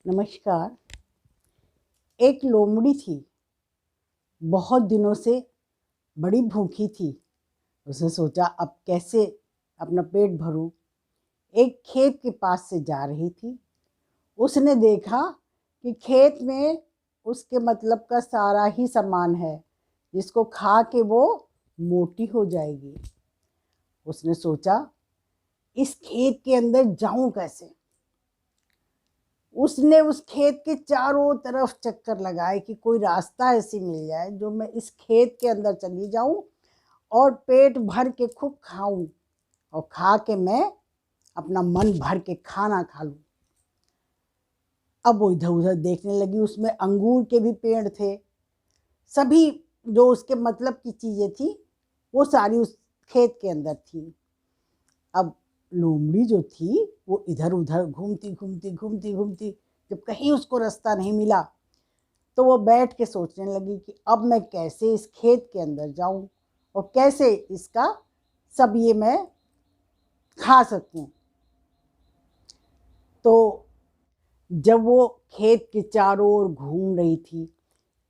नमस्कार। एक लोमड़ी थी, बहुत दिनों से बड़ी भूखी थी। उसने सोचा अब कैसे अपना पेट भरूं। एक खेत के पास से जा रही थी। उसने देखा कि खेत में उसके मतलब का सारा ही सामान है जिसको खा के वो मोटी हो जाएगी। उसने सोचा इस खेत के अंदर जाऊं कैसे। उसने उस खेत के चारों तरफ चक्कर लगाए कि कोई रास्ता ऐसी मिल जाए जो मैं इस खेत के अंदर चली जाऊं और पेट भर के खूब खाऊं और खा के मैं अपना मन भर के खाना खा लूं। अब वो इधर उधर देखने लगी। उसमें अंगूर के भी पेड़ थे। सभी जो उसके मतलब की चीज़ें थी वो सारी उस खेत के अंदर थी। अब लोमड़ी जो थी वो इधर उधर घूमती जब कहीं उसको रास्ता नहीं मिला तो वो बैठ के सोचने लगी कि अब मैं कैसे इस खेत के अंदर जाऊं और कैसे इसका सब ये मैं खा सकूं। तो जब वो खेत के चारों ओर घूम रही थी,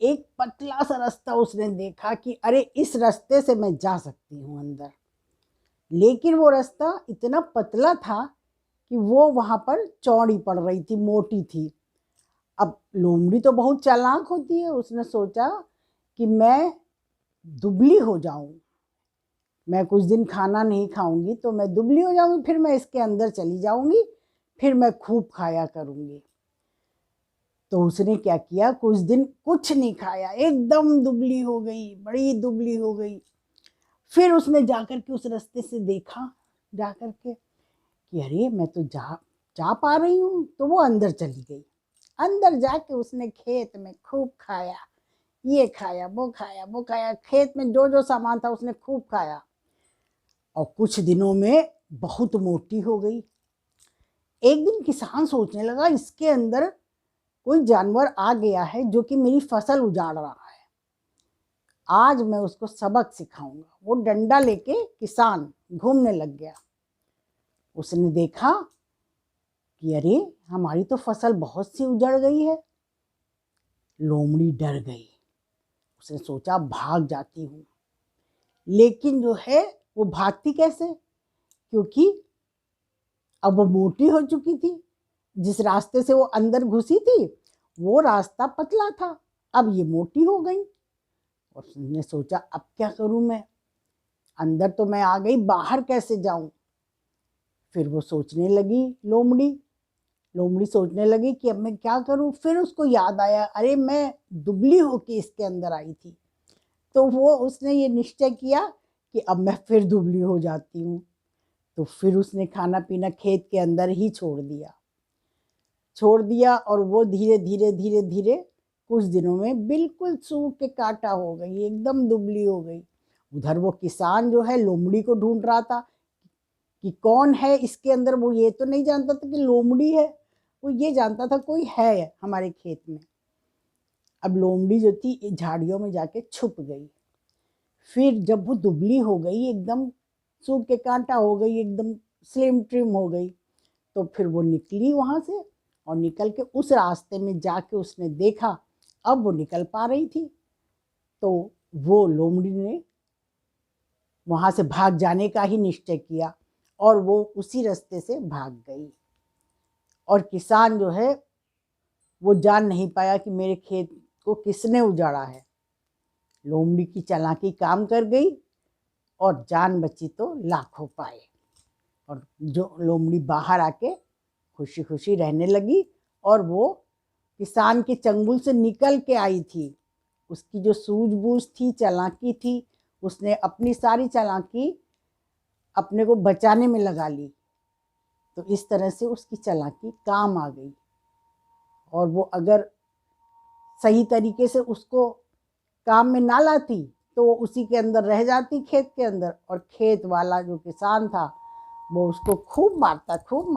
एक पतला सा रास्ता उसने देखा कि अरे इस रास्ते से मैं जा सकती हूँ अंदर। लेकिन वो रास्ता इतना पतला था कि वो वहाँ पर चौड़ी पड़ रही थी, मोटी थी। अब लोमड़ी तो बहुत चालाक होती है। उसने सोचा कि मैं दुबली हो जाऊं, मैं कुछ दिन खाना नहीं खाऊंगी तो मैं दुबली हो जाऊंगी, फिर मैं इसके अंदर चली जाऊंगी, फिर मैं खूब खाया करूंगी। तो उसने क्या किया, कुछ दिन कुछ नहीं खाया, एकदम दुबली हो गई, बड़ी दुबली हो गई। फिर उसने जाकर के उस रास्ते से देखा जाकर के कि अरे मैं तो जा जा पा रही हूँ। तो वो अंदर चली गई। अंदर जाके उसने खेत में खूब खाया, ये खाया वो खाया वो खाया। खेत में जो जो सामान था उसने खूब खाया और कुछ दिनों में बहुत मोटी हो गई। एक दिन किसान सोचने लगा इसके अंदर कोई जानवर आ गया है जो कि मेरी फसल उजाड़ रहा है। आज मैं उसको सबक सिखाऊंगा। वो डंडा लेके किसान घूमने लग गया। उसने देखा कि अरे हमारी तो फसल बहुत सी उजड़ गई है। लोमड़ी डर गई। उसने सोचा भाग जाती हूँ। लेकिन जो है वो भागती कैसे, क्योंकि अब वो मोटी हो चुकी थी। जिस रास्ते से वो अंदर घुसी थी वो रास्ता पतला था, अब ये मोटी हो गई। और उसने सोचा अब क्या करूं मैं, अंदर तो मैं आ गई, बाहर कैसे जाऊं। फिर वो सोचने लगी लोमड़ी सोचने लगी कि अब मैं क्या करूं। फिर उसको याद आया अरे मैं दुबली होके इसके अंदर आई थी। तो वो उसने ये निश्चय किया कि अब मैं फिर दुबली हो जाती हूँ। तो फिर उसने खाना पीना खेत के अंदर ही छोड़ दिया और वो धीरे धीरे कुछ दिनों में बिल्कुल सूख के काटा हो गई, एकदम दुबली हो गई। उधर वो किसान जो है लोमड़ी को ढूंढ रहा था कि कौन है इसके अंदर। वो ये तो नहीं जानता था कि लोमड़ी है, वो ये जानता था कोई है हमारे खेत में। अब लोमड़ी जो थी झाड़ियों में जाके छुप गई। फिर जब वो दुबली हो गई, एकदम सूख के कांटा हो गई, एकदम स्लिम ट्रिम हो गई, तो फिर वो निकली वहाँ से और निकल के उस रास्ते में जाके उसने देखा अब वो निकल पा रही थी। तो वो लोमड़ी ने वहाँ से भाग जाने का ही निश्चय किया और वो उसी रास्ते से भाग गई। और किसान जो है वो जान नहीं पाया कि मेरे खेत को किसने उजाड़ा है। लोमड़ी की चालाकी काम कर गई और जान बची तो लाखों पाए। और जो लोमड़ी बाहर आके खुशी खुशी रहने लगी और वो किसान के चंगुल से निकल के आई थी। उसकी जो सूझबूझ थी, चालाकी थी, उसने अपनी सारी चालाकी अपने को बचाने में लगा ली। तो इस तरह से उसकी चालाकी काम आ गई। और वो अगर सही तरीके से उसको काम में ना लाती तो वो उसी के अंदर रह जाती, खेत के अंदर। और खेत वाला जो किसान था वो उसको खूब मारता खूब